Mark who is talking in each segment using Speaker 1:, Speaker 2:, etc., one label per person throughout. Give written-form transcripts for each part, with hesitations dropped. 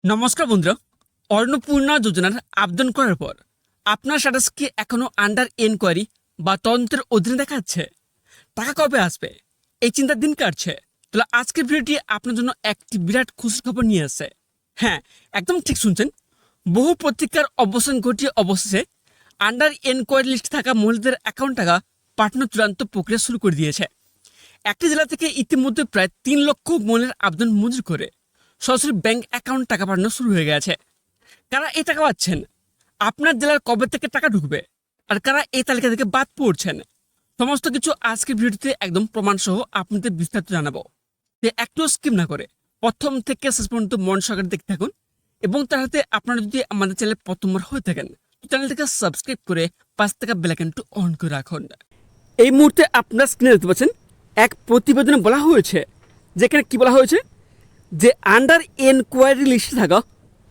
Speaker 1: নমস্কার বন্ধুরা, অন্নপূর্ণা যোজনার আবেদন করার পর আপনার স্ট্যাটাস কি এখনো আন্ডার এনকোয়ারি বা তদন্তের অধীনে দেখাচ্ছে? টাকা কবে আসবে এই চিন্তার দিন কাটছে। তাহলে আজকের ভিডিওটি আপনার জন্য একটি বিরাট খুশির খবর নিয়ে আসে। হ্যাঁ, একদম ঠিক শুনছেন। বহু প্রতীক্ষার অবসান ঘটিয়ে অবশেষে আন্ডার এনকোয়ারি লিস্টে থাকা মহিলাদের অ্যাকাউন্ট টাকা পাঠানোর চূড়ান্ত প্রক্রিয়া শুরু করে দিয়েছে। একটি জেলা থেকে ইতিমধ্যে প্রায় 3 লক্ষ মহিলার আবেদন মঞ্জুর করে সরাসরি ব্যাংক অ্যাকাউন্ট টাকা পাঠানো শুরু হয়ে গেছে। কারা এই টাকা পাচ্ছেন, আপনার জেলার কবে থেকে টাকা ঢুকবে, আর কারা এই তালিকা থেকে বাদ পড়ছেন, সমস্ত কিছু আজকের ভিডিওতে একদম প্রমাণ সহ আপনাদের বিস্তারিত জানাবো। একটু স্কিপ না করে প্রথম থেকে শেষ পর্যন্ত মন সহকারে দেখতে থাকুন, এবং তার সাথে আপনারা যদি আমাদের চ্যানেলে প্রথমবার হয়ে থাকেন চ্যানেলটিকে সাবস্ক্রাইব করে পাশ থেকে বেল আইকনটি অন করে রাখুন। এই মুহূর্তে আপনার স্ক্রিনে দেখতে পাচ্ছেন এক প্রতিবেদনে বলা হয়েছে, যেখানে কি বলা হয়েছে যে আন্ডার এনকোয়ারি লিস্টে থাকা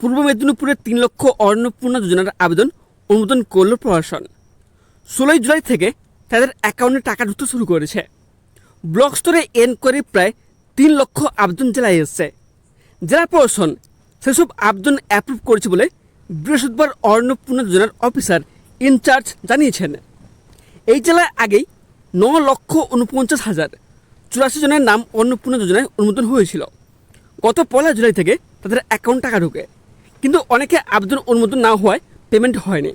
Speaker 1: পূর্ব মেদিনীপুরের 3 লক্ষ অন্নপূর্ণা যোজনার আবেদন অনুমোদন করল প্রশাসন। 16 জুলাই থেকে তাদের অ্যাকাউন্টে টাকা ঢুকতে শুরু করেছে। ব্লক স্তরে এনকোয়ারি প্রায় 3 লক্ষ আবেদন জেলায় এসেছে। জেলা প্রশাসন সেসব আবেদন অ্যাপ্রুভ করেছে বলে বৃহস্পতিবার অন্নপূর্ণা যোজনার অফিসার ইনচার্জ জানিয়েছেন। এই জেলায় আগেই 9,49,084 জনের নাম অন্নপূর্ণা যোজনায় অনুমোদন হয়েছিল। গত 1 জুলাই থেকে তাদের অ্যাকাউন্ট টাকা ঢোকে, কিন্তু অনেকে আবেদন অনুমোদন না হওয়ায় পেমেন্ট হয়নি।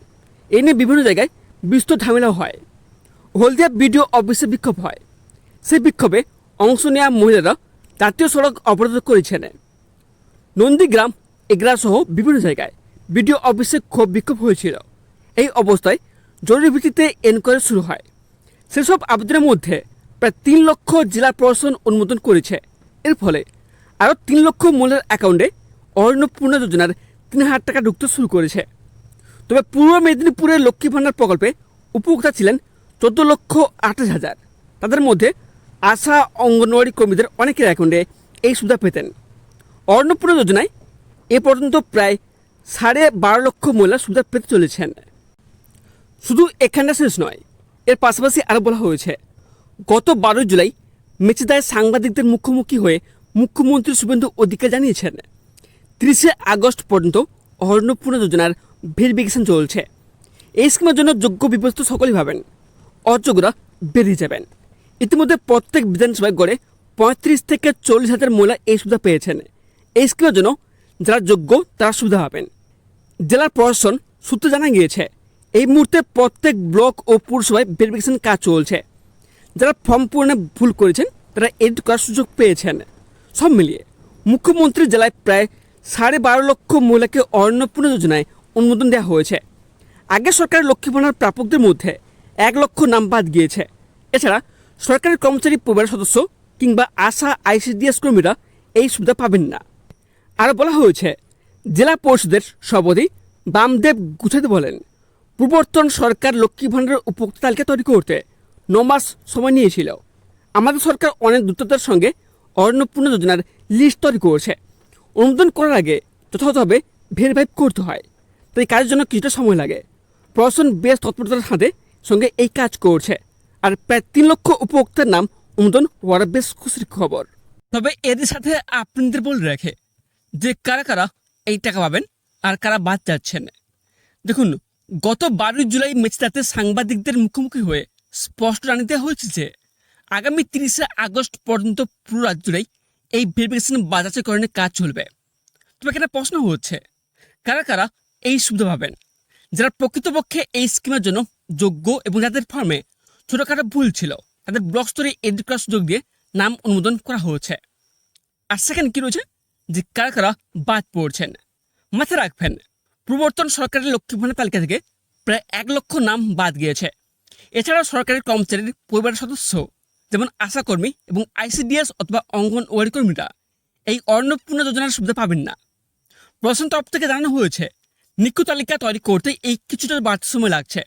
Speaker 1: এই নিয়ে বিভিন্ন জায়গায় বিস্তর ঝামেলা হয়। হলদিয়া বিডিও অফিসে বিক্ষোভ হয়। সেই বিক্ষোভে অংশ নেওয়া মহিলারা জাতীয় সড়ক অবরোধ করেছেন। নন্দীগ্রাম, এগরা সহ বিভিন্ন জায়গায় বিডিও অফিসে ক্ষোভ বিক্ষোভ হয়েছিল। এই অবস্থায় জরুরি ভিত্তিতে এনকোয়ারি শুরু হয়। সেসব আবেদনের মধ্যে প্রায় 3 লক্ষ জেলা প্রশাসন অনুমোদন করেছে। এর ফলে আরও 3 লক্ষ মহিলার অ্যাকাউন্টে অন্নপূর্ণা যোজনার 3,000 টাকা ঢুকতে শুরু করেছে। তবে পূর্ব মেদিনীপুরের লক্ষ্মী ভাণ্ডার প্রকল্পে উপভোক্তা ছিলেন 14,28,000। তাদের মধ্যে আশা অঙ্গনওয়াড়ি কর্মীদের অনেকের অ্যাকাউন্টে এই সুবিধা পেতেন। অন্নপূর্ণা যোজনায় এ পর্যন্ত প্রায় 12.5 লক্ষ মহিলা সুবিধা পেতে চলেছেন। শুধু এখানটা শেষ নয়, এর পাশাপাশি আরও বলা হয়েছে, গত 12 জুলাই মেচেদায় সাংবাদিকদের মুখোমুখি হয়ে মুখ্যমন্ত্রী শুভেন্দু অধিকারী জানিয়েছেন 30 আগস্ট পর্যন্ত অন্নপূর্ণা যোজনার ভেরিফিকেশন চলছে। এই স্কিমের জন্য যোগ্য বিবেচিত সকলেই পাবেন, অযোগ্যরা বেরিয়ে যাবেন। ইতিমধ্যে প্রত্যেক বিধানসভায় গড়ে 35 থেকে 40,000 মহিলা এই সুবিধা পেয়েছেন। এই স্কিমের জন্য যারা যোগ্য তারা সুবিধা পাবেন। জেলার প্রশাসন সূত্রে জানা গিয়েছে, এই মুহূর্তে প্রত্যেক ব্লক ও পুরসভায় ভেরিফিকেশন কাজ চলছে। যারা ফর্ম পূরণে ভুল করেছেন তারা এডিট করার সুযোগ পেয়েছেন। সব মিলিয়ে মুখ্যমন্ত্রীর জেলায় প্রায় 12.5 লক্ষ মহিলাকে অন্নপূর্ণা যোজনায় অনুমোদন দেওয়া হয়েছে। আগে সরকারের লক্ষ্মী ভাণ্ডার প্রাপকদের মধ্যে 1 লক্ষ নাম বাদ গিয়েছে। এছাড়া সরকারি কর্মচারী পরিবারের সদস্য কিংবা আশা আইসিডিএস কর্মীরা এই সুবিধা পাবেন না। আরও বলা হয়েছে, জেলা পরিষদের সভাপতি বামদেব গুছাতে বলেন, পূর্ববর্তন সরকার লক্ষ্মী ভাণ্ডারের উপভোক্তা তালিকা তৈরি করতে 9 মাস সময় নিয়েছিল। আমাদের সরকার অনেক দ্রুততার সঙ্গে অন্নপূর্ণা যোজনার লিস্ট তৈরি করেছে। অনুমোদন করার আগে যথাযথভাবে ভেরিফাই করতে হয়, তাই কাজের জন্য কিছুটা সময় লাগে। প্রশাসন বেশ তৎপরতার সাথে সঙ্গে এই কাজ করছে। আর প্রায় 3 লক্ষ উপভোক্তার নাম অনুমোদন হওয়ার বেশ খুশির খবর। তবে এদের সাথে আপনাদের বলে রাখে যে কারা কারা এই টাকা পাবেন আর কারা বাদ যাচ্ছেন। দেখুন, গত 12 জুলাই মেচেদাতে সাংবাদিকদের মুখোমুখি হয়ে স্পষ্ট জানিয়ে দেওয়া হয়েছে যে আগামী 30 আগস্ট পর্যন্ত পুরো রাজ্য জুড়েই এই ভেরিফিকেশন বা যাচাইকরণের কাজ চলবে। তবে এখানে প্রশ্ন হচ্ছে, কারা কারা এই সুবিধা পাবেন? যারা প্রকৃতপক্ষে এই স্কিমের জন্য যোগ্য এবং যাদের ফর্মে ছোটখাটো ভুল ছিল, তাদের ব্লক স্তরে এডিট করার সুযোগ দিয়ে নাম অনুমোদন করা হয়েছে। আর সেখানে কি রয়েছে যে কারা কারা বাদ পড়ছেন। মাথায় রাখবেন, পূর্ববর্তন সরকারের লক্ষ্মী ভাণ্ডার তালিকা থেকে প্রায় 1 লক্ষ নাম বাদ গিয়েছে। এছাড়াও সরকারি কর্মচারীর পরিবারের সদস্য যেমন আশাকর্মী এবং আইসিডিএস অথবা অঙ্গনওয়াড়ি কর্মীরা এই অন্নপূর্ণা যোজনার সুবিধা পাবেন না। প্রশাসন তরফ থেকে জানানো হয়েছে, নিখুঁত তালিকা তৈরি করতে এই কিছুটা বাড়তি সময় লাগছে,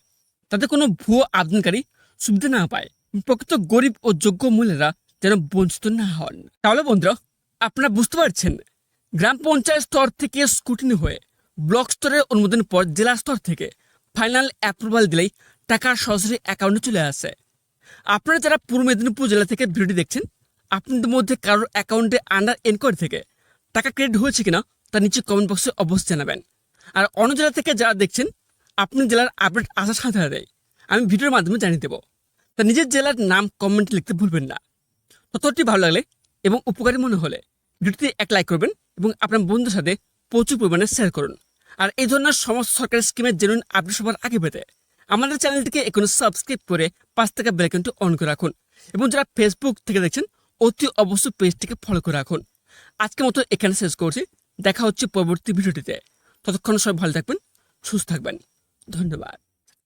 Speaker 1: তাতে কোনো ভুয়ো আবেদনকারী সুবিধা না পায়, প্রকৃত গরিব ও যোগ্য মহিলারা যেন বঞ্চিত না হন। তাহলে বন্ধুরা, আপনারা বুঝতে পারছেন, গ্রাম পঞ্চায়েত স্তর থেকে স্ক্রুটিনি হয়ে ব্লক স্তরের অনুমোদনের পর জেলা স্তর থেকে ফাইনাল অ্যাপ্রুভাল দিলেই টাকা সরাসরি অ্যাকাউন্টে চলে আসে। আপনারা যারা পূর্ব মেদিনীপুর জেলা থেকে ভিডিওটি দেখছেন, আপনাদের মধ্যে কারোর অ্যাকাউন্টে আন্ডার এনকোয়ারি থেকে টাকা ক্রেডিট হয়েছে কিনা তা নিচে কমেন্ট বক্সে অবশ্যই জানাবেন। আর অন্য জেলা থেকে যারা দেখছেন, আপনি জেলার আপডেট আসার সাথে সাথে আমি ভিডিওর মাধ্যমে জানিয়ে দেবো। তা নিজের জেলার নাম কমেন্টে লিখতে ভুলবেন না। ততটি ভালো লাগলে এবং উপকারী মনে হলে ভিডিওতে এক লাইক করবেন এবং আপনার বন্ধুদের সাথে প্রচুর পরিমাণে শেয়ার করুন। আর এই ধরনের সমস্ত সরকারি স্কিমের জেনুইন আপডেট সবার আগে পেতে আমাদের চ্যানেলটিকে এখন সাবস্ক্রাইব করে পাশ থেকে বেল আইকনটি অন করে রাখুন। এবং যারা ফেসবুক থেকে দেখছেন, অতি অবশ্যই পেজটিকে ফলো করে রাখুন। আজকের মতো এখানে শেষ করছি। দেখা হচ্ছে পরবর্তী ভিডিওটিতে। ততক্ষণ সবাই ভালো থাকবেন, সুস্থ থাকবেন। ধন্যবাদ।